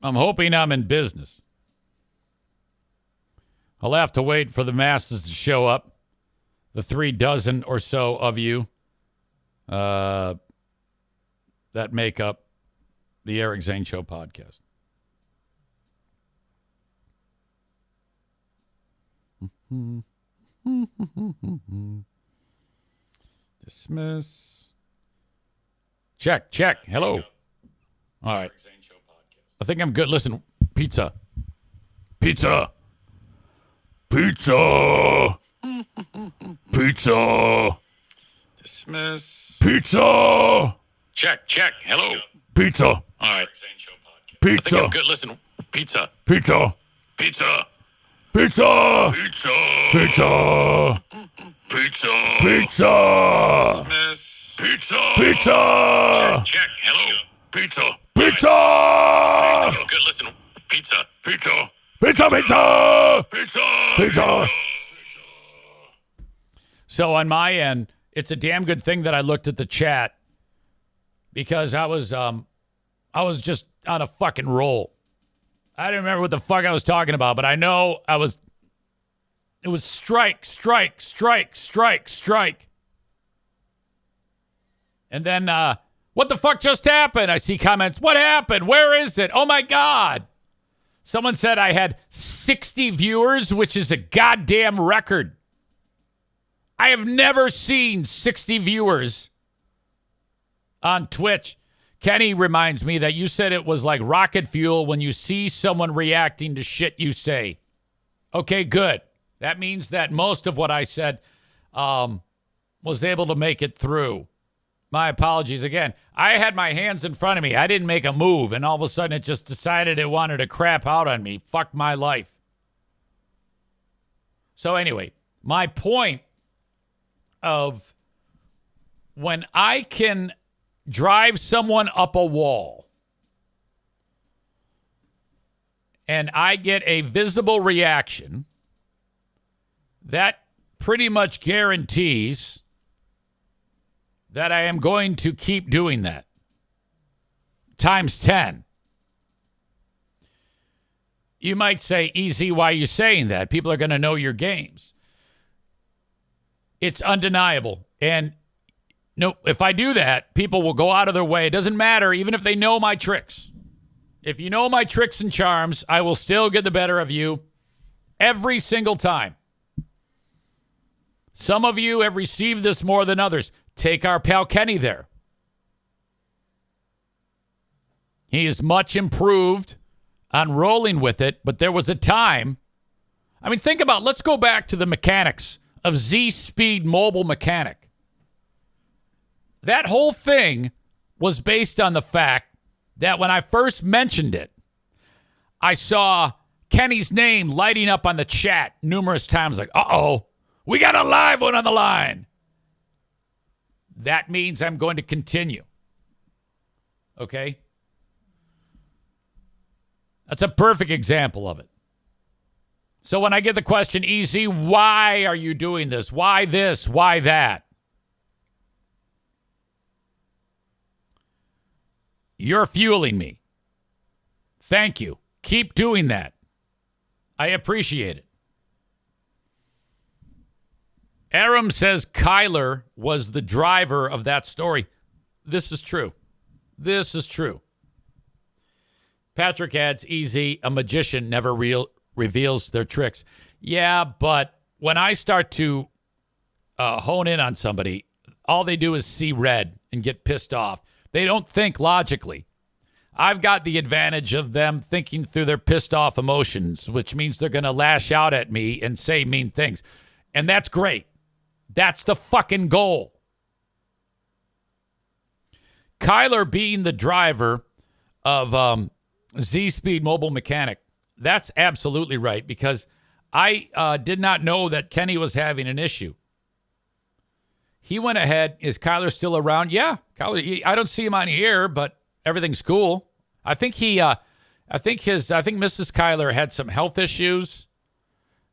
I'm hoping I'm in business. I'll have to wait for the masses to show up. The 3 dozen or so of you that make up the Eric Zane Show podcast. Dismiss. Check. Hello. All right. I think I'm good. Listen, pizza. Pizza. Dismiss. Pizza. Check. Hello. Pizza. All right. Pizza. I think I'm good. Listen, pizza. Dismiss. Pizza. Check. Hello. Pizza. Good. Listen, pizza. So on my end, it's a damn good thing that I looked at the chat because I was just on a fucking roll. I didn't remember what the fuck I was talking about, but I know it was strike. And then, what the fuck just happened? I see comments. What happened? Where is it? Oh my God. Someone said I had 60 viewers, which is a goddamn record. I have never seen 60 viewers on Twitch. Kenny reminds me that you said it was like rocket fuel when you see someone reacting to shit you say. Okay, good. That means that most of what I said was able to make it through. My apologies again. I had my hands in front of me. I didn't make a move, and all of a sudden it just decided it wanted to crap out on me. Fuck my life. So anyway, my point of when I can drive someone up a wall and I get a visible reaction, that pretty much guarantees that I am going to keep doing that. Times 10. You might say, easy, why are you saying that? People are going to know your games. It's undeniable. And no, if I do that, people will go out of their way. It doesn't matter, even if they know my tricks. If you know my tricks and charms, I will still get the better of you every single time. Some of you have received this more than others. Take our pal Kenny there. He is much improved on rolling with it, but there was a time. I mean, think about, let's go back to the mechanics of Z-Speed Mobile Mechanic. That whole thing was based on the fact that when I first mentioned it, I saw Kenny's name lighting up on the chat numerous times, like, uh-oh, we got a live one on the line. That means I'm going to continue. Okay? That's a perfect example of it. So when I get the question, easy, why are you doing this? Why this? Why that? You're fueling me. Thank you. Keep doing that. I appreciate it. Aram says Kyler was the driver of that story. This is true. This is true. Patrick adds, easy, a magician never reveals their tricks. Yeah, but when I start to hone in on somebody, all they do is see red and get pissed off. They don't think logically. I've got the advantage of them thinking through their pissed off emotions, which means they're going to lash out at me and say mean things. And that's great. That's the fucking goal. Kyler being the driver of Z-Speed Mobile Mechanic, that's absolutely right, because I did not know that Kenny was having an issue. He went ahead. Is Kyler still around? Yeah, Kyler. I don't see him on here, but everything's cool. I think Mrs. Kyler had some health issues,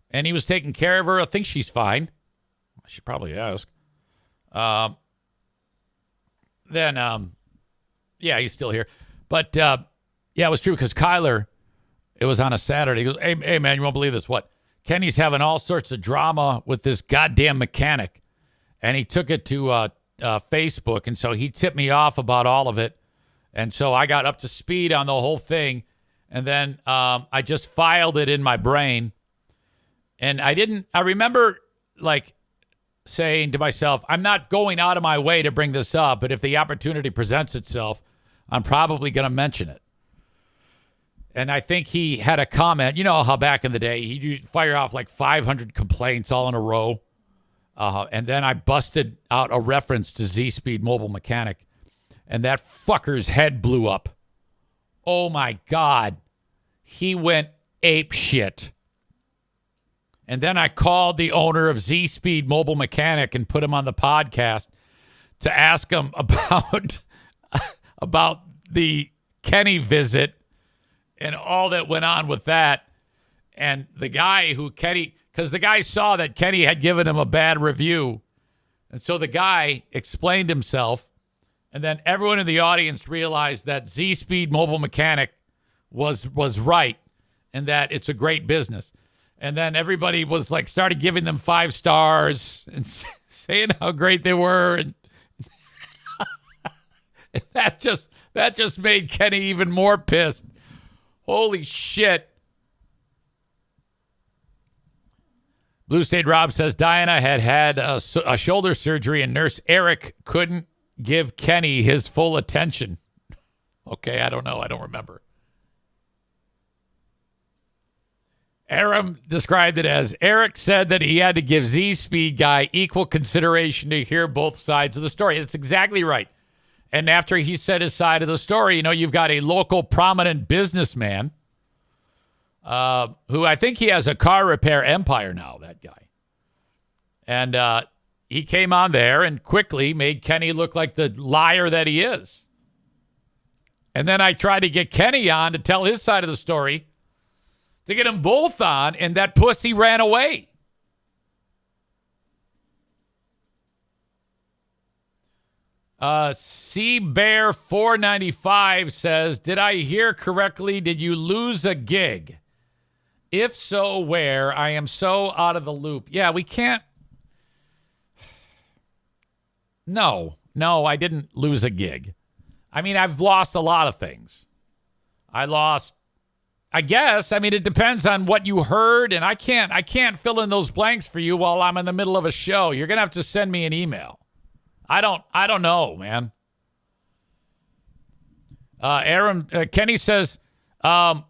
and he was taking care of her. I think she's fine. I should probably ask. Yeah, he's still here. But Yeah, it was true because Kyler, it was on a Saturday. He goes, hey, man, you won't believe this. What? Kenny's having all sorts of drama with this goddamn mechanic. And he took it to Facebook. And so he tipped me off about all of it. And so I got up to speed on the whole thing. And then I just filed it in my brain. And I remember like saying to myself, I'm not going out of my way to bring this up. But if the opportunity presents itself, I'm probably going to mention it. And I think he had a comment. You know how back in the day, he'd fire off like 500 complaints all in a row. And then I busted out a reference to Z-Speed Mobile Mechanic. And that fucker's head blew up. Oh, my God. He went ape shit. And then I called the owner of Z-Speed Mobile Mechanic and put him on the podcast to ask him about the Kenny visit and all that went on with that. And the guy because the guy saw that Kenny had given him a bad review. And so the guy explained himself. And then everyone in the audience realized that Z-Speed Mobile Mechanic was right and that it's a great business. And then everybody was like, started giving them 5 stars and saying how great they were. And that just made Kenny even more pissed. Holy shit. Blue State Rob says Diana had a shoulder surgery and Nurse Eric couldn't give Kenny his full attention. Okay, I don't know. I don't remember. Aram described it as Eric said that he had to give Z-Speed guy equal consideration to hear both sides of the story. That's exactly right. And after he said his side of the story, you've got a local prominent businessman who I think he has a car repair empire now, that guy. And he came on there and quickly made Kenny look like the liar that he is. And then I tried to get Kenny on to tell his side of the story, to get them both on, and that pussy ran away. Bear 495 says, did I hear correctly? Did you lose a gig? If so, where? I am so out of the loop. Yeah, we can't. No, I didn't lose a gig. I mean, I've lost a lot of things. I guess. I mean, it depends on what you heard, and I can't fill in those blanks for you while I'm in the middle of a show. You're going to have to send me an email. I don't know, man. Aaron Kenny says that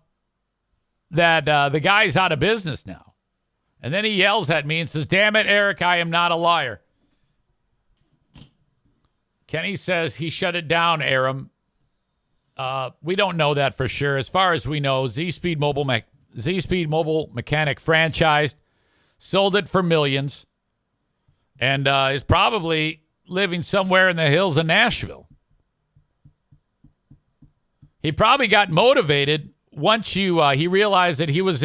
the guy's out of business now. And then he yells at me and says, damn it, Eric, I am not a liar. Kenny says he shut it down, Aram. We don't know that for sure. As far as we know, Z-Speed Mobile Mechanic franchised, sold it for millions, and is probably living somewhere in the hills of Nashville. He probably got motivated once he realized that he was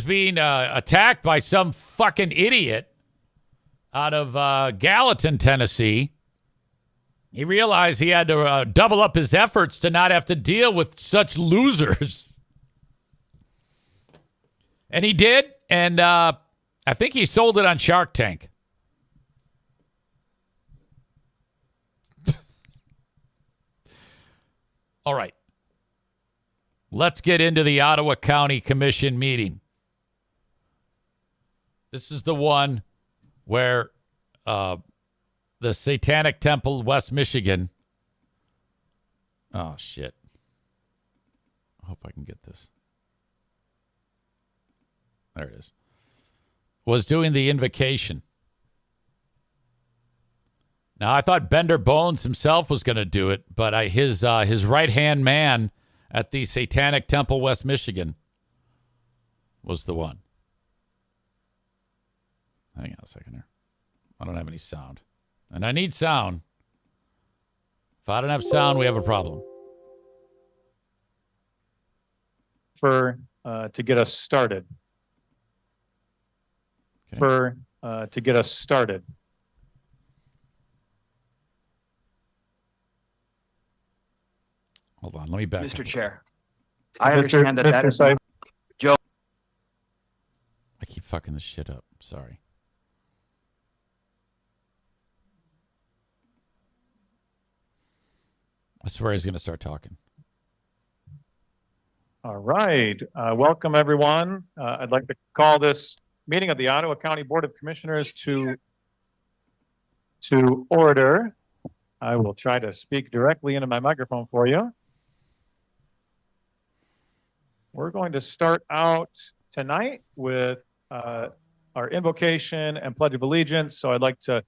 being attacked by some fucking idiot out of Gallatin, Tennessee. He realized he had to double up his efforts to not have to deal with such losers. And he did, and I think he sold it on Shark Tank. All right. Let's get into the Ottawa County Commission meeting. This is the one where the Satanic Temple, West Michigan. Oh, shit. I hope I can get this. There it is. Was doing the invocation. Now, I thought Bender Bones himself was going to do it, but his right-hand man at the Satanic Temple, West Michigan, was the one. Hang on a second here. I don't have any sound. And I need sound. If I don't have sound, we have a problem. To get us started. Okay. To get us started. Hold on. Let me back Mr. up. Chair, I understand that is Seifert. Joe. I keep fucking this shit up. Sorry. I swear he's going to start talking. All right. Welcome, everyone. I'd like to call this meeting of the Ottawa County Board of Commissioners to order. I will try to speak directly into my microphone for you. We're going to start out tonight with our invocation and Pledge of Allegiance. So I'd like to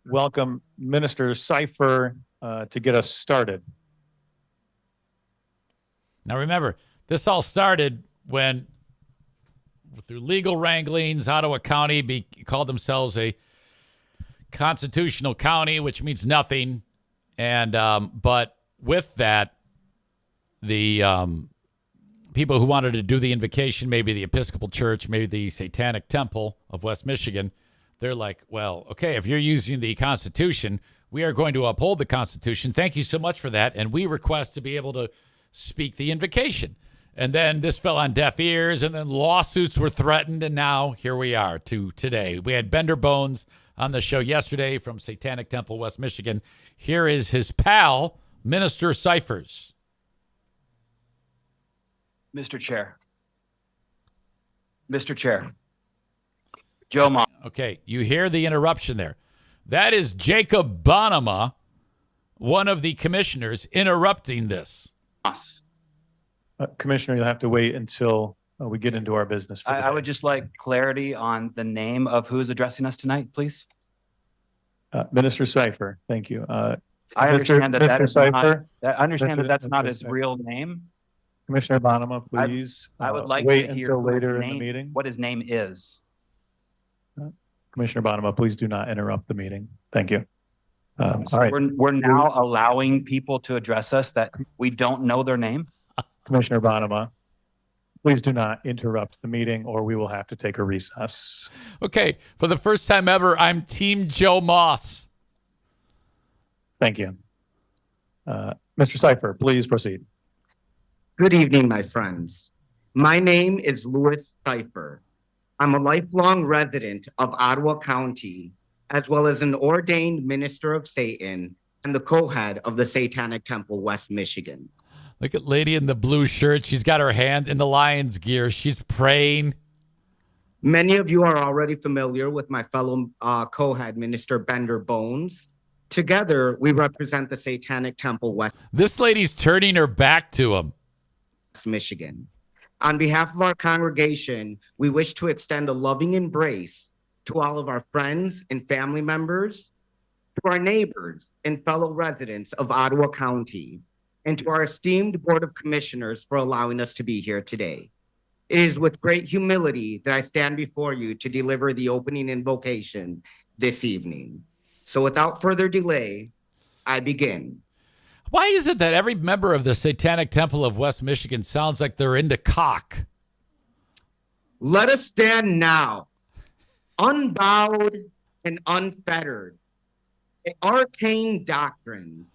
welcome Minister Seifert to get us started. Now, remember, this all started when, through legal wranglings, Ottawa County called themselves a constitutional county, which means nothing. And but with that, the people who wanted to do the invocation, maybe the Episcopal Church, maybe the Satanic Temple of West Michigan, they're like, well, okay, if you're using the Constitution, we are going to uphold the Constitution. Thank you so much for that. And we request to be able to speak the invocation. And then this fell on deaf ears, and then lawsuits were threatened, and now here we are to today. We had Bender Bones on the show yesterday from Satanic Temple, West Michigan. Here is his pal, Minister Seifert. Mr. Chair. Mr. Chair. Joe Moss. Okay, you hear the interruption there. That is Jacob Bonema, one of the commissioners, interrupting this. Commissioner, you'll have to wait until we get into our business. For I would just like clarity on the name of who's addressing us tonight, please. Minister Seifert, thank you. I understand that that is not, I understand that that's not his Seifert. real name. Commissioner Bonema, please I would like wait to hear until later in the name, meeting. what his name is. Commissioner Bonema, please do not interrupt the meeting. Thank you. All right. We're now allowing people to address us that we don't know their name. Commissioner Bonema, please do not interrupt the meeting or we will have to take a recess. Okay, for the first time ever, I'm Team Joe Moss. Thank you. Mr. Seifert, please proceed. Good evening, my friends. My name is Louis Seifert. I'm a lifelong resident of Ottawa County, as well as an ordained minister of Satan and the co-head of the Satanic Temple, West Michigan. Look at lady in the blue shirt. She's got her hand in the lion's gear. She's praying. Many of you are already familiar with my fellow co-head minister, Bender Bones. Together, we represent the Satanic Temple, West This lady's turning her back to him. Michigan. On behalf of our congregation, we wish to extend a loving embrace to all of our friends and family members, to our neighbors and fellow residents of Ottawa County, and to our esteemed Board of Commissioners for allowing us to be here today. It is with great humility that I stand before you to deliver the opening invocation this evening. So without further delay, I begin. Why is it that every member of the Satanic Temple of West Michigan sounds like they're into cock? Let us stand now, unbowed and unfettered, an arcane doctrine,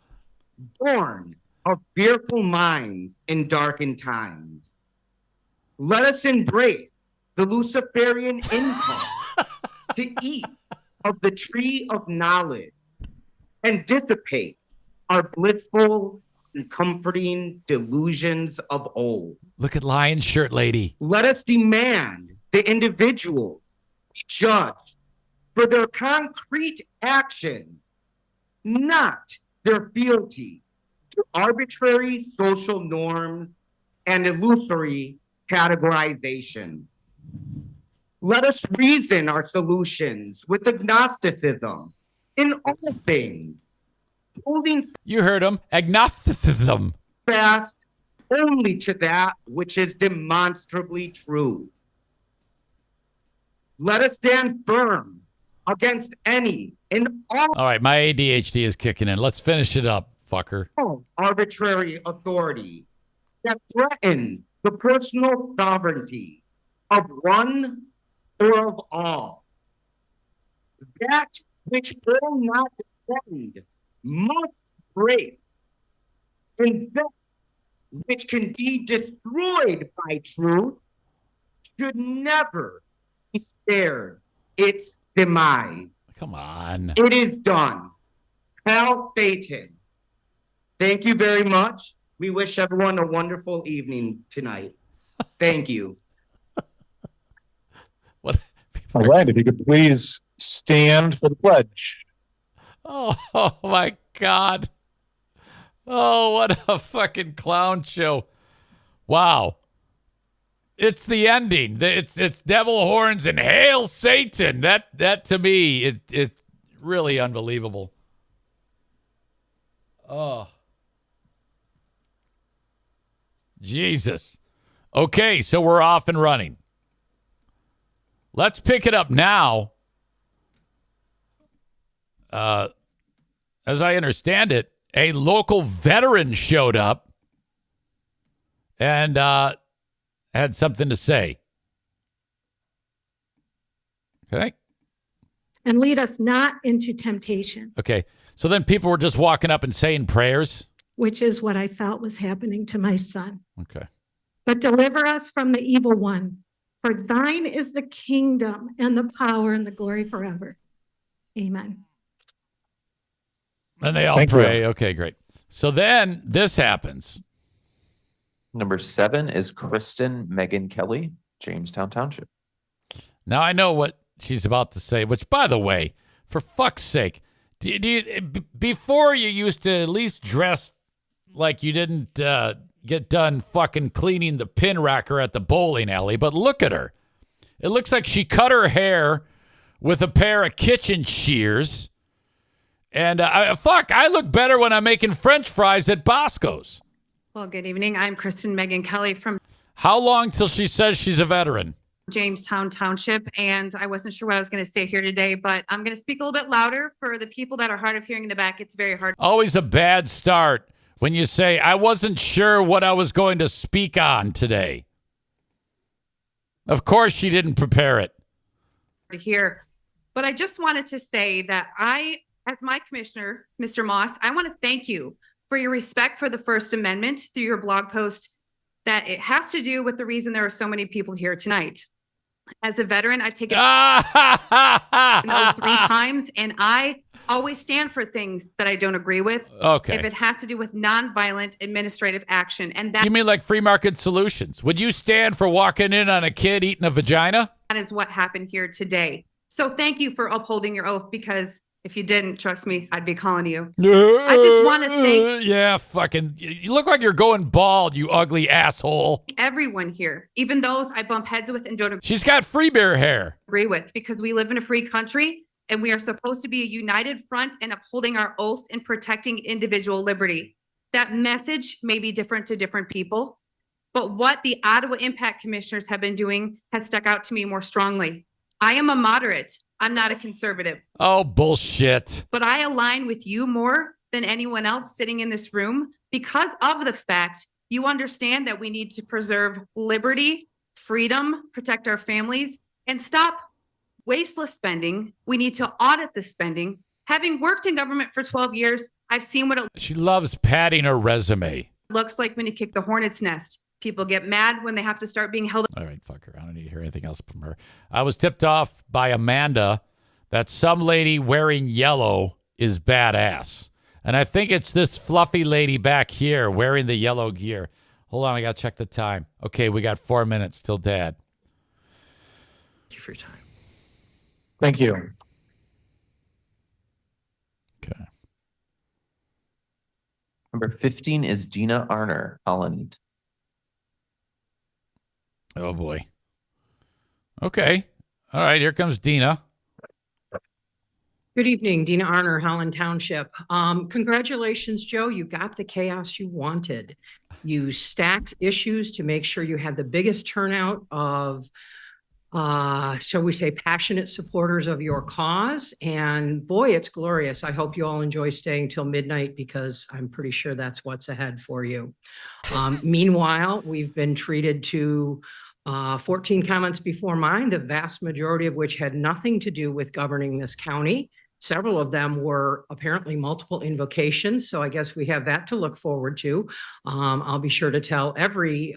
born of fearful minds in darkened times. Let us embrace the Luciferian impulse to eat of the tree of knowledge and dissipate our blissful and comforting delusions of old. Look at lion shirt lady. Let us demand the individual judged for their concrete action, not their fealty to arbitrary social norms and illusory categorization. Let us reason our solutions with agnosticism in all things, holding You heard him. Agnosticism. fast only to that which is demonstrably true. Let us stand firm against any and All right, my ADHD is kicking in. Let's finish it up, fucker. all arbitrary authority that threatens the personal sovereignty of one or of all. That which will not defend must break. And that which can be destroyed by truth, should never be spared its demise. Come on. It is done. Hail Satan. Thank you very much. We wish everyone a wonderful evening tonight. Thank you. What? All right, if you could please stand for the pledge. Oh my God. Oh, what a fucking clown show. Wow. It's the ending. It's devil horns and hail Satan. That to me, it's really unbelievable. Oh. Jesus. Okay, so we're off and running. Let's pick it up now. As I understand it, a local veteran showed up and had something to say. Okay. And lead us not into temptation, Okay. So then people were just walking up and saying prayers. which is what I felt was happening to my son. Okay. But deliver us from the evil one. For thine is the kingdom and the power and the glory forever. Amen. And they all Thank pray. you. Okay, great. So then this happens. Number 7 is Kristen Megan Kelly, Jamestown Township. Now I know what she's about to say, which, by the way, for fuck's sake, before you used to at least dress like you didn't get done fucking cleaning the pin racker at the bowling alley, but look at her. It looks like she cut her hair with a pair of kitchen shears. And I look better when I'm making French fries at Bosco's. Well, good evening. I'm Kristen Megan Kelly from How long till she says she's a veteran? Jamestown Township, and I wasn't sure what I was going to say here today, but I'm going to speak a little bit louder for the people that are hard of hearing in the back. It's very hard Always a bad start when you say, I wasn't sure what I was going to speak on today. Of course she didn't prepare it. to hear, but I just wanted to say that as my commissioner, Mr. Moss, I want to thank you for your respect for the First Amendment through your blog post, that it has to do with the reason there are so many people here tonight. As a veteran, I've taken an oath 3 times, and I always stand for things that I don't agree with. Okay. If it has to do with nonviolent administrative action, and that You mean like free market solutions? Would you stand for walking in on a kid eating a vagina? is what happened here today. So thank you for upholding your oath, because if you didn't, trust me, I'd be calling you. I just want to thank Yeah, fucking. You look like you're going bald, you ugly asshole. everyone here, even those I bump heads with and don't She's got free bear hair. agree with, because we live in a free country and we are supposed to be a united front in upholding our oaths and protecting individual liberty. That message may be different to different people, but what the Ottawa Impact Commissioners have been doing has stuck out to me more strongly. I am a moderate. I'm not a conservative, Oh, bullshit. but I align with you more than anyone else sitting in this room because of the fact you understand that we need to preserve liberty, freedom, protect our families, and stop wasteless spending. We need to audit the spending. Having worked in government for 12 years, I've seen what it She loves padding her resume. looks like when you kick the hornet's nest. People get mad when they have to start being held All right, fuck her. I don't need to hear anything else from her. I was tipped off by Amanda that some lady wearing yellow is badass. And I think it's this fluffy lady back here wearing the yellow gear. Hold on, I got to check the time. Okay, we got 4 minutes till dad. Thank you for your time. Thank you. Okay. Number 15 is Dina Arner, Holland. Oh, boy. Okay. All right, here comes Dina. Good evening, Dina Arner, Holland Township. Congratulations, Joe. You got the chaos you wanted. You stacked issues to make sure you had the biggest turnout of, shall we say, passionate supporters of your cause. And boy, it's glorious. I hope you all enjoy staying till midnight, because I'm pretty sure that's what's ahead for you. Meanwhile, we've been treated to 14 comments before mine, the vast majority of which had nothing to do with governing this county. Several of them were apparently multiple invocations, so I guess we have that to look forward to. I'll be sure to tell every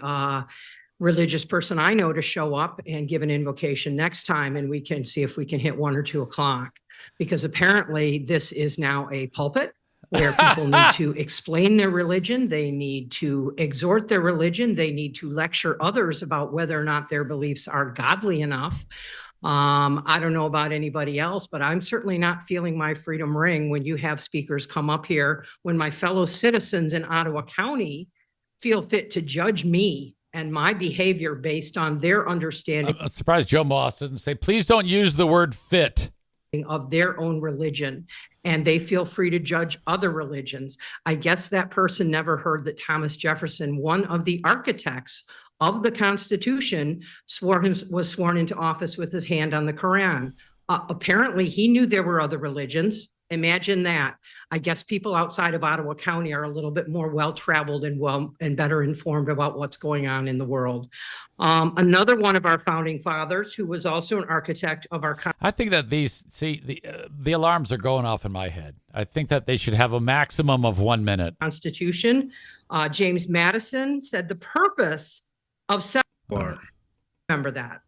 religious person I know to show up and give an invocation next time, and we can see if we can hit 1 or 2 o'clock. Because apparently this is now a pulpit where people need to explain their religion. They need to exhort their religion. They need to lecture others about whether or not their beliefs are godly enough. I don't know about anybody else, but I'm certainly not feeling my freedom ring when you have speakers come up here, when my fellow citizens in Ottawa County feel fit to judge me and my behavior based on their understanding. I'm surprised Joe Moss didn't say, please don't use the word fit. Of their own religion, and they feel free to judge other religions. I guess that person never heard that Thomas Jefferson, one of the architects of the Constitution, was sworn into office with his hand on the Quran. Apparently, he knew there were other religions. Imagine that. I guess people outside of Ottawa County are a little bit more well-traveled and better informed about what's going on in the world. Another one of our founding fathers, who was also an architect of our I think that the alarms are going off in my head. I think that they should have a maximum of 1 minute. Constitution, James Madison said the purpose of remember that.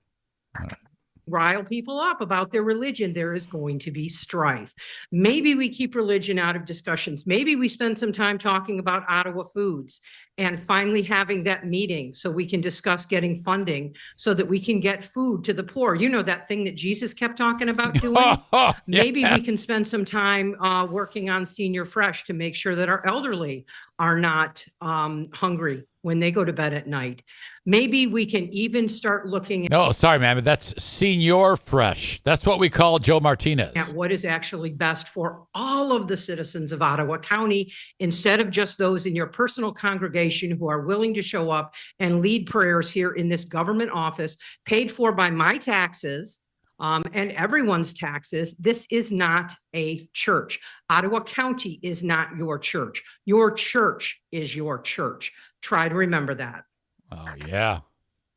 Rile people up about their religion, there is going to be strife. Maybe we keep religion out of discussions. Maybe we spend some time talking about Ottawa foods and finally having that meeting so we can discuss getting funding so that we can get food to the poor. You know, that thing that Jesus kept talking about doing? Maybe we can spend some time working on Senior Fresh to make sure that our elderly are not hungry when they go to bed at night. Maybe we can even start looking No, sorry, man, but that's Senior Fresh. That's what we call Joe Martinez. at what is actually best for all of the citizens of Ottawa County, instead of just those in your personal congregation who are willing to show up and lead prayers here in this government office, paid for by my taxes and everyone's taxes. This is not a church. Ottawa County is not your church. Your church is your church. Try to remember that. Oh, yeah.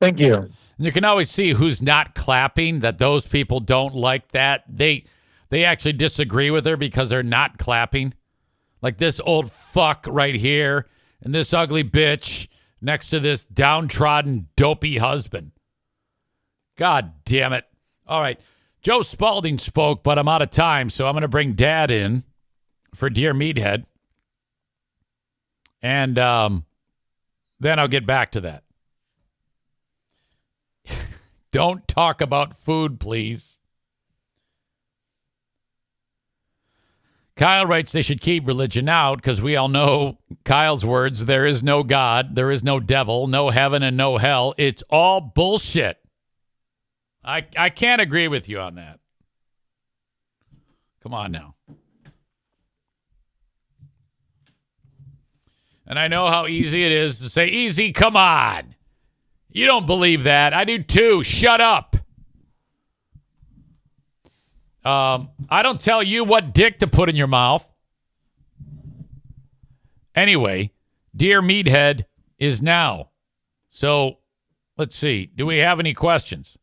Thank you. And you can always see who's not clapping, that those people don't like that. They actually disagree with her because they're not clapping. Like this old fuck right here and this ugly bitch next to this downtrodden, dopey husband. God damn it. All right. Joe Spalding spoke, but I'm out of time, so I'm going to bring Dad in for Dear Meathead. And then I'll get back to that. Don't talk about food, please. Kyle writes they should keep religion out because we all know Kyle's words, there is no God, there is no devil, no heaven, and no hell. It's all bullshit. I can't agree with you on that. Come on now. And I know how easy it is to say, easy, come on. You don't believe that. I do too. Shut up. I don't tell you what dick to put in your mouth. Anyway, Dear Meathead is now. So let's see. Do we have any questions?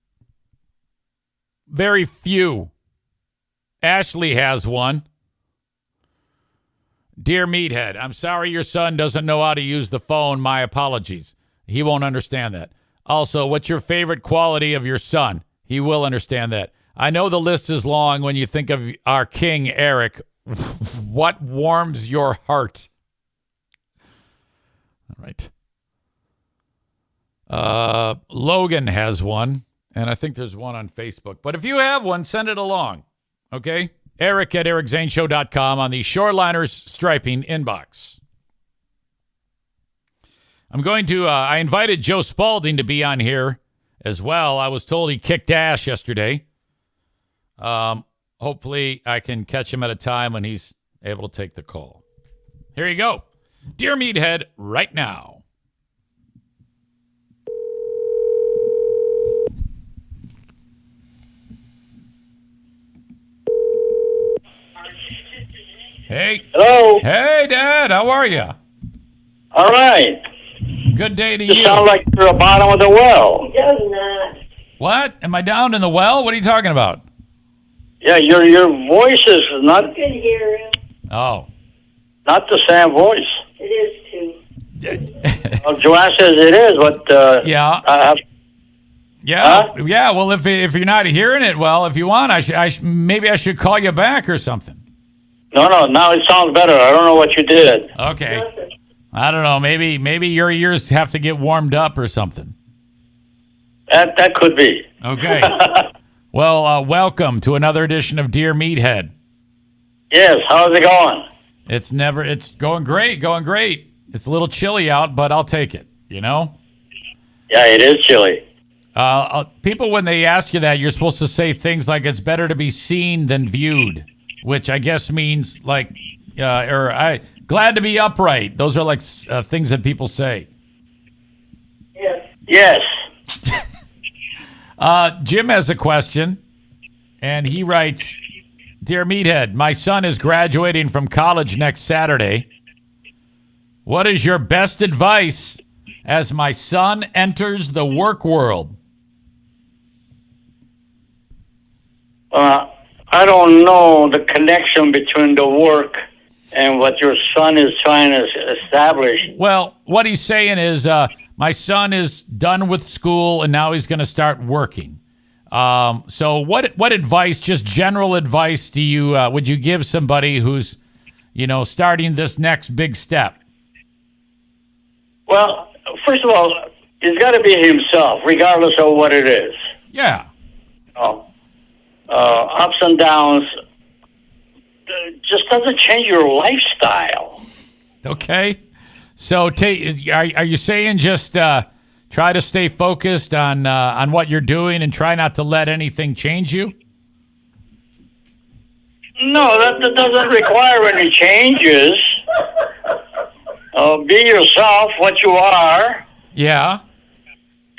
Very few. Ashley has one. Dear Meathead, I'm sorry your son doesn't know how to use the phone. My apologies. He won't understand that. Also, what's your favorite quality of your son? He will understand that. I know the list is long when you think of our king, Eric. What warms your heart? All right. Logan has one, and I think there's one on Facebook. But if you have one, send it along. Okay? Eric at ericzaneshow.com on the Shoreliners Striping inbox. I'm going to, I invited Joe Spalding to be on here as well. I was told he kicked ass yesterday. Hopefully I can catch him at a time when he's able to take the call. Here you go. Dear Meathead, right now. Hey. Hello. Hey, Dad. How are you? All right. Good day to You you. sound like you're at the bottom of the well. What? Am I down in the well? What are you talking about? Yeah, your voice is not You can hear him. Oh. not the same voice. It is too. Well, Joanne says it is, but Yeah. I have, Yeah. Yeah. Well, if you're not hearing it well, if you want, maybe I should call you back or something. no. Now it sounds better. I don't know what you did. Okay. I don't know. Maybe your ears have to get warmed up or something. That could be. Okay. Well, welcome to another edition of Dear Meathead. Yes. How's it going? It's going great, going great. It's a little chilly out, but I'll take it, you know? Yeah, it is chilly. People, when they ask you that, you're supposed to say things like it's better to be seen than viewed, which I guess means like, glad to be upright. Those are like things that people say. Yes. Jim has a question, and he writes, Dear Meathead, my son is graduating from college next Saturday. What is your best advice as my son enters the work world? I don't know the connection between the work and what your son is trying to establish. Well, what he's saying is my son is done with school and now he's going to start working. So what advice, just general advice, would you give somebody who's, starting this next big step? Well, first of all, he's got to be himself, regardless of what it is. Yeah. Ups and downs just doesn't change your lifestyle. Okay. So are you saying just try to stay focused on what you're doing and try not to let anything change you? No, that doesn't require any changes. Be yourself, what you are. Yeah.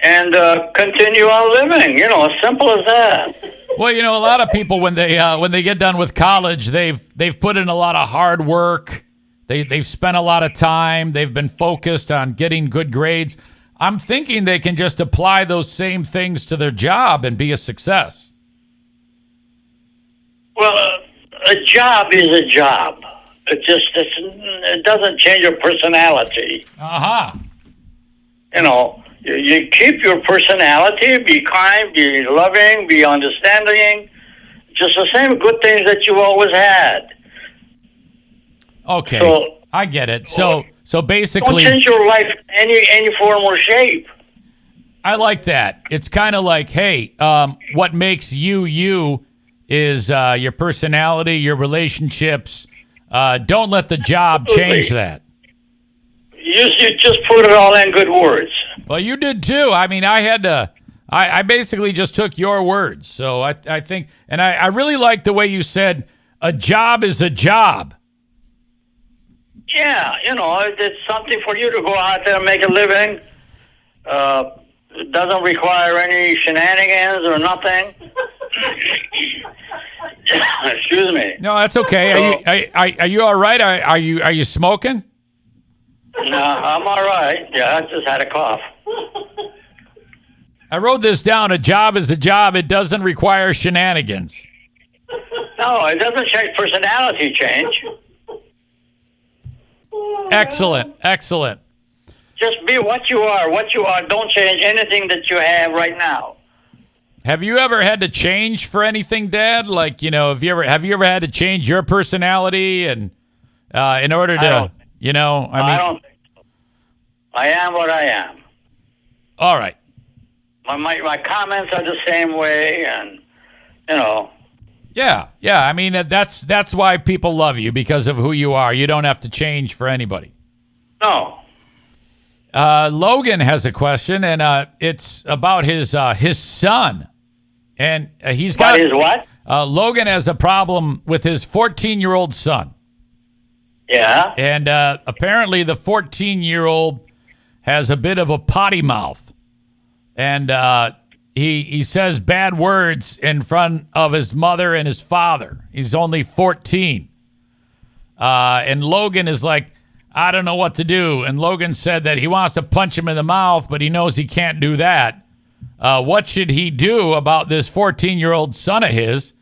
And continue on living. As simple as that. Well, a lot of people when they get done with college, they've put in a lot of hard work. They've spent a lot of time. They've been focused on getting good grades. I'm thinking they can just apply those same things to their job and be a success. Well, a job is a job. It doesn't change your personality. Uh-huh. You keep your personality, be kind, be loving, be understanding, just the same good things that you always had. Okay, so, I get it. So basically, don't change your life any form or shape. I like that. It's kind of like, hey, what makes you is your personality, your relationships. Don't let the job change that. You just put it all in good words. Well, you did too. I mean, I basically just took your words. So I think, and I really like the way you said, a job is a job. Yeah, it's something for you to go out there and make a living. It doesn't require any shenanigans or nothing. Excuse me. No, that's okay. Are you all right? Are you smoking? No, I'm all right. Yeah, I just had a cough. I wrote this down. A job is a job. It doesn't require shenanigans. No, it doesn't change personality change. Excellent. Just be what you are. What you are. Don't change anything that you have right now. Have you ever had to change for anything, Dad? Like, have you ever had to change your personality and in order to, I don't think so. I am what I am. All right. My comments are the same way, and Yeah. I mean, that's why people love you, because of who you are. You don't have to change for anybody. No. Logan has a question, and it's about his son, and he's got his what? Logan has a problem with his 14-year-old son. Yeah. And apparently, the 14-year-old has a bit of a potty mouth, and he says bad words in front of his mother and his father. He's only 14, and Logan is like, I don't know what to do. And Logan said that he wants to punch him in the mouth, but he knows he can't do that. What should he do about this 14-year-old son of his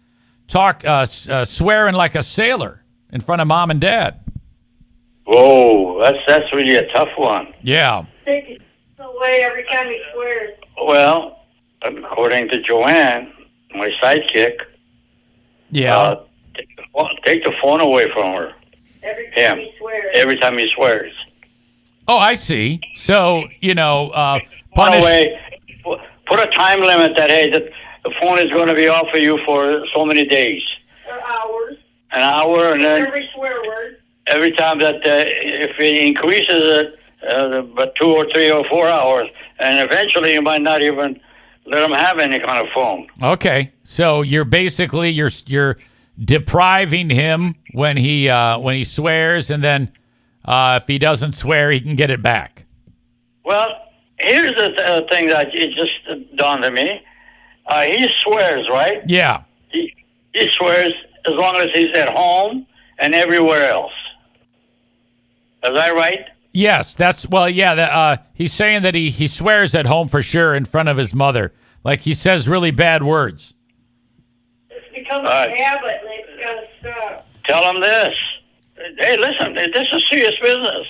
swearing like a sailor in front of mom and dad. Whoa, that's really a tough one. Yeah. Take it away every time he swears. Well, according to Joanne, my sidekick, Yeah. take the phone away from her. Every time he swears. Every time he swears. Oh, I see. So, Phone punish. away. Put a time limit that, hey, the phone is going to be off for you for so many days. Or hours. An hour, and then Every swear word. every time that, if it increases it, but 2 or 3 or 4 hours, and eventually you might not even let them have any kind of phone. Okay. So you're basically, you're depriving him when he swears, and then if he doesn't swear, he can get it back. Well, here's the thing that it just dawned on me. He swears, right? Yeah. He swears as long as he's at home and everywhere else. Is that right? Yes, he's saying that he swears at home for sure in front of his mother. Like he says really bad words. It's become a habit and it's got to stop. Tell him this. Hey, listen, this is serious business.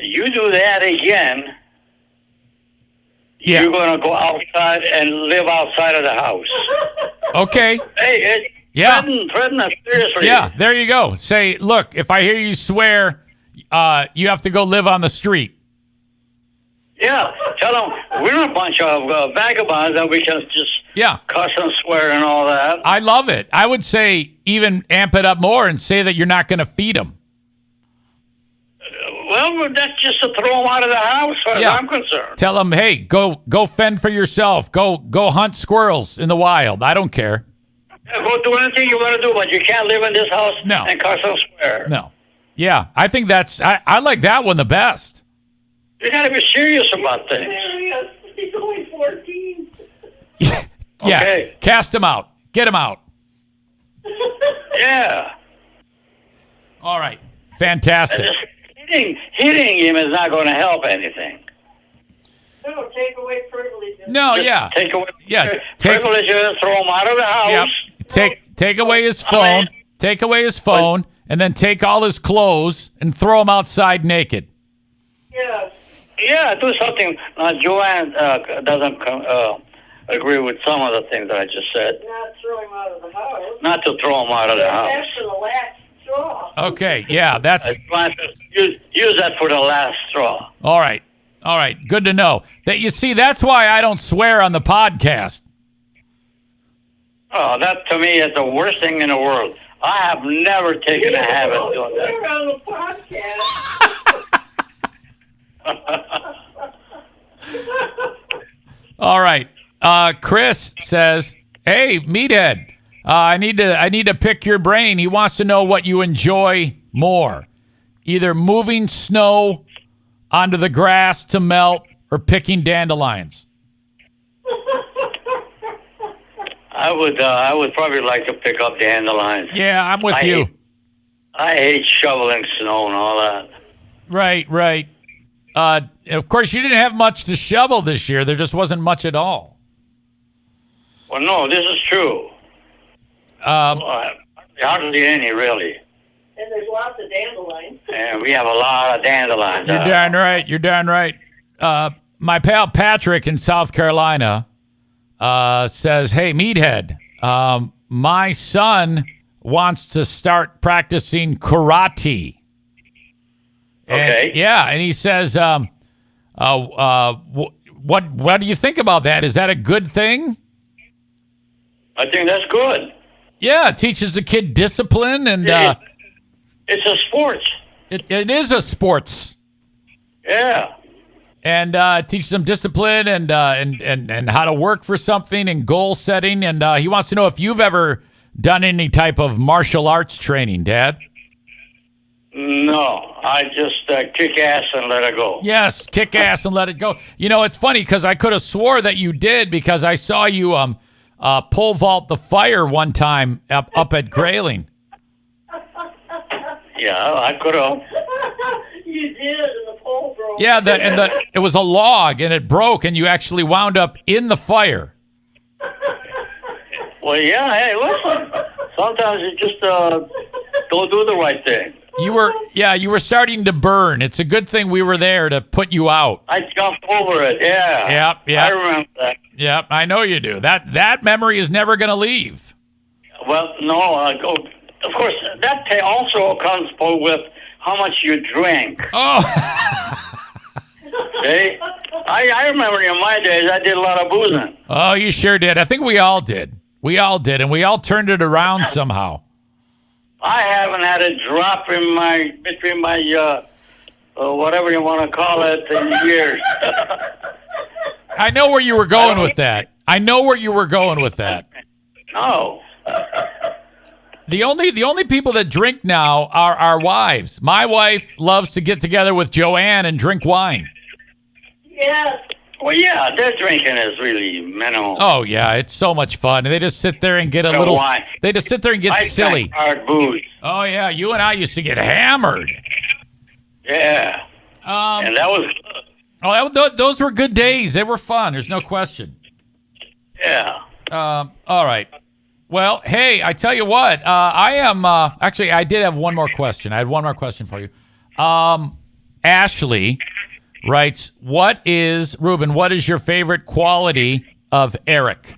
You do that again, Yeah. you're going to go outside and live outside of the house. Okay. Hey, Yeah. threaten us seriously. Yeah, there you go. Say, look, if I hear you swear, you have to go live on the street. Yeah, tell them we're a bunch of vagabonds and we can just cuss and swear and all that. I love it. I would say even amp it up more and say that you're not going to feed them. Well, that's just to throw them out of the house, as far as I'm concerned. Tell them, hey, go fend for yourself. Go hunt squirrels in the wild. I don't care. Go do anything you want to do, but you can't live in this house and cuss and swear. No. Yeah, I think I like that one the best. You got to be serious about things. He's only 14. Yeah. Okay. Cast him out. Get him out. Yeah. All right. Fantastic. Hitting him is not going to help anything. No, take away privileges. No, Just take away take privileges, throw him out of the house. Take away his phone. Take away his phone, and then take all his clothes and throw him outside naked. Yeah. Yeah, do something. Joanne doesn't agree with some of the things that I just said. Not throw him out of the house. Not to throw him out of the house. That's for the last straw. Okay, yeah, that's... Use that for the last straw. All right. Good to know. That you see, that's why I don't swear on the podcast. Oh, that to me is the worst thing in the world. I have never taken a habit of doing that. We're on the podcast. All right. Chris says, "Hey, meathead, I need to pick your brain. He wants to know what you enjoy more, either moving snow onto the grass to melt or picking dandelions." I would probably like to pick up dandelions. Yeah, I'm with you. I hate shoveling snow and all that. Right. Of course, you didn't have much to shovel this year. There just wasn't much at all. Well, no, this is true. Hardly any, really. And there's lots of dandelions. And we have a lot of dandelions. You're darn right. My pal Patrick in South Carolina says, "Hey, meathead, my son wants to start practicing karate." Okay. And he says, what do you think about that? Is that a good thing? I think that's good. Yeah, it teaches the kid discipline, and it's a sport. It is a sports. Yeah. And teaches them discipline and how to work for something and goal setting. And he wants to know if you've ever done any type of martial arts training, Dad. No, I just kick ass and let it go. Yes, kick ass and let it go. You know, it's funny because I could have swore that you did because I saw you pole vault the fire one time up at Grayling. Yeah, I could have. You did, and the pole broke. Yeah, it was a log and it broke, and you actually wound up in the fire. Well, yeah. Hey, listen. Sometimes you just don't do the right thing. You were starting to burn. It's a good thing we were there to put you out. I jumped over it. Yeah. Yep. I remember that. Yep, I know you do. That memory is never going to leave. Well, no. Of course, that also comes with how much you drink. Oh. Okay? I remember in my days, I did a lot of boozing. Oh, you sure did. I think we all did. We all did, and we all turned it around somehow. I haven't had a drop between my whatever you want to call it in years. I know where you were going with that. No. The only people that drink now are our wives. My wife loves to get together with Joanne and drink wine. Yes. Well, yeah, their drinking is really minimal. Oh yeah, it's so much fun. They just sit there and get a No little. wine. They just sit there and get I silly. drank hard booze. Oh yeah, you and I used to get hammered. Yeah. And that was good. Oh, those were good days. They were fun. There's no question. Yeah. All right. Well, hey, I tell you what. I am actually. I did have one more question. I had one more question for you. Ashley writes, what is your favorite quality of Eric?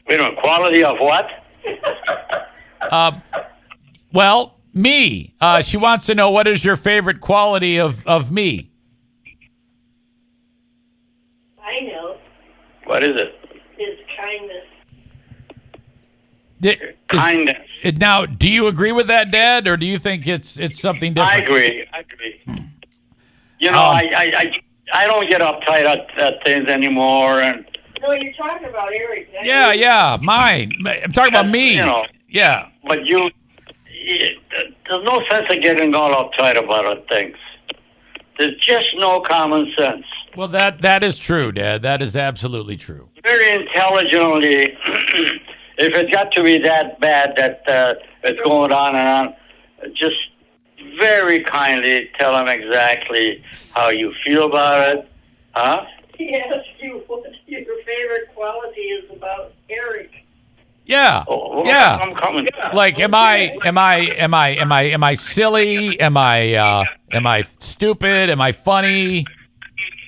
Wait a minute, quality of what? Well, me. She wants to know, what is your favorite quality of me? I know. What is it? His kindness. Kindness. Now, do you agree with that, Dad, or do you think it's something different? I agree. You know, I don't get uptight at things anymore, and No, you're talking about Eric. Yeah, mine. I'm talking about me. You know. Yeah. But there's no sense of getting all uptight about things. There's just no common sense. Well, that is true, Dad. That is absolutely true. Very intelligently, if it got to be that bad that it's going on and on, just very kindly tell him exactly how you feel about it. Huh? He asked you what your favorite quality is about Eric. Yeah. Oh, yeah. I'm coming. Like, am I silly? Am I stupid? Am I funny?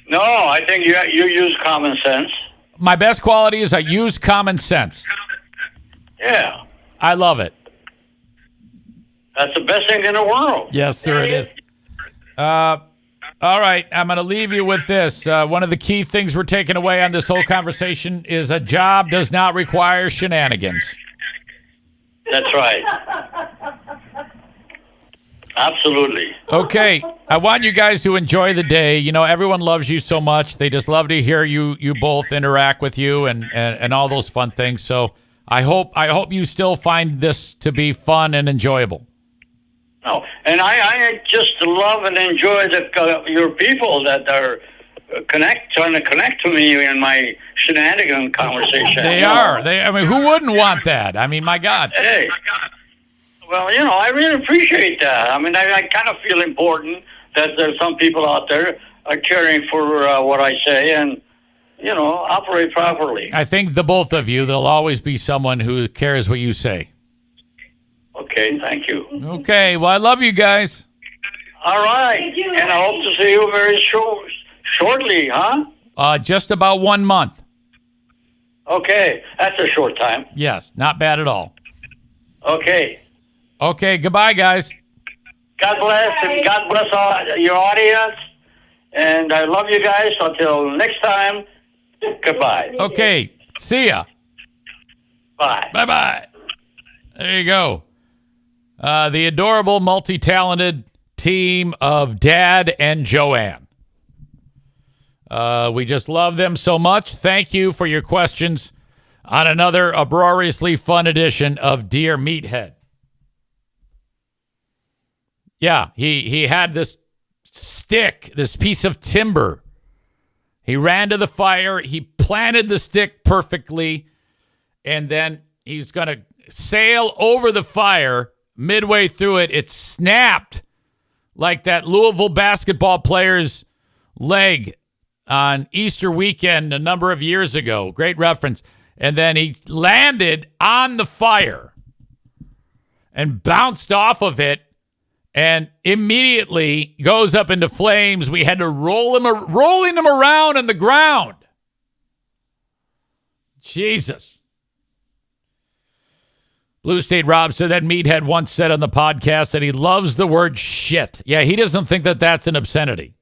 No, I think you use common sense. My best quality is I use common sense. Yeah. I love it. That's the best thing in the world. Yes, sir, it is. All right, I'm going to leave you with this. One of the key things we're taking away on this whole conversation is a job does not require shenanigans. That's right. Absolutely. Okay, I want you guys to enjoy the day. You know, everyone loves you so much. They just love to hear you both interact with you and all those fun things. So I hope you still find this to be fun and enjoyable. No, and I just love and enjoy your people that are trying to connect to me in my shenanigan conversation. They are. I mean, who wouldn't want that? I mean, my God. Hey. Well, you know, I really appreciate that. I mean, I kind of feel important that there's some people out there are caring for what I say and, you know, operate properly. I think the both of you, there'll always be someone who cares what you say. Okay, thank you. Okay, well, I love you guys. All right, and I hope to see you very shortly, huh? Just about 1 month. Okay, that's a short time. Yes, not bad at all. Okay. Okay, goodbye, guys. God bless, and God bless all your audience. And I love you guys. Until next time, goodbye. Okay, see ya. Bye. Bye-bye. There you go. The adorable, multi-talented team of Dad and Joanne. We just love them so much. Thank you for your questions on another uproariously fun edition of Dear Meathead. Yeah, he had this stick, this piece of timber. He ran to the fire. He planted the stick perfectly, and then he's going to sail over the fire. Midway through it, it snapped like that Louisville basketball player's leg on Easter weekend a number of years ago. Great reference. And then he landed on the fire and bounced off of it and immediately goes up into flames. We had to rolling him around on the ground. Jesus. Blue State Rob said that Meathead once said on the podcast that he loves the word shit. Yeah, he doesn't think that that's an obscenity.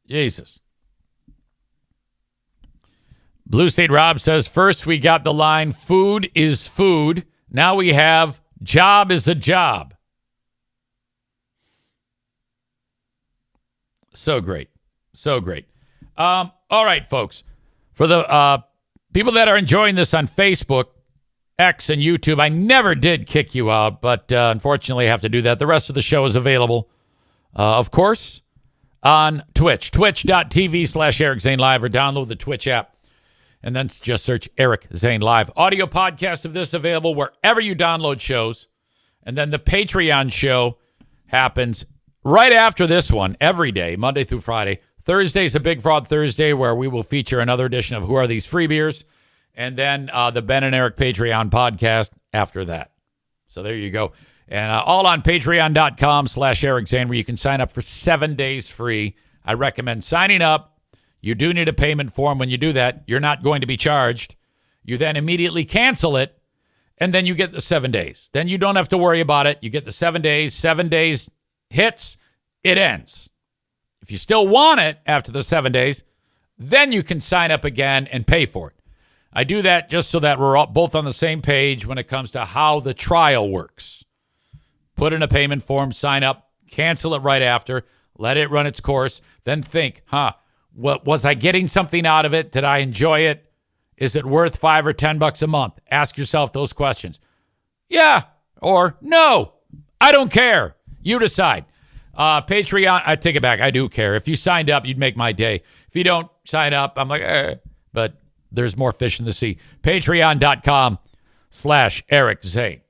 Jesus. Blue State Rob says, first we got the line, food is food. Now we have job is a job. So great. So great. All right, folks. For the people that are enjoying this on Facebook, X, and YouTube, I never did kick you out, but unfortunately I have to do that. The rest of the show is available, of course, on Twitch. Twitch.tv/Eric Zane Live, or download the Twitch app. And then just search Eric Zane Live. Audio podcast of this available wherever you download shows. And then the Patreon show happens right after this one every day, Monday through Friday. Thursday's a Big Fraud Thursday where we will feature another edition of Who Are These Free Beers? And then the Ben and Eric Patreon podcast after that. So there you go. And all on patreon.com/Eric Zane, where you can sign up for 7 days free. I recommend signing up. You do need a payment form. When you do that, you're not going to be charged. You then immediately cancel it, and then you get the 7 days. Then you don't have to worry about it. You get the 7 days. 7 days hits, it ends. If you still want it after the 7 days, then you can sign up again and pay for it. I do that just so that we're all both on the same page when it comes to how the trial works. Put in a payment form, sign up, cancel it right after, let it run its course, then think, what was I getting something out of it? Did I enjoy it? Is it worth $5 or $10 a month? Ask yourself those questions. Yeah or no. I don't care. You decide. Patreon, I take it back. I do care. If you signed up, you'd make my day. If you don't sign up, I'm like, but there's more fish in the sea. Patreon.com/Eric Zane.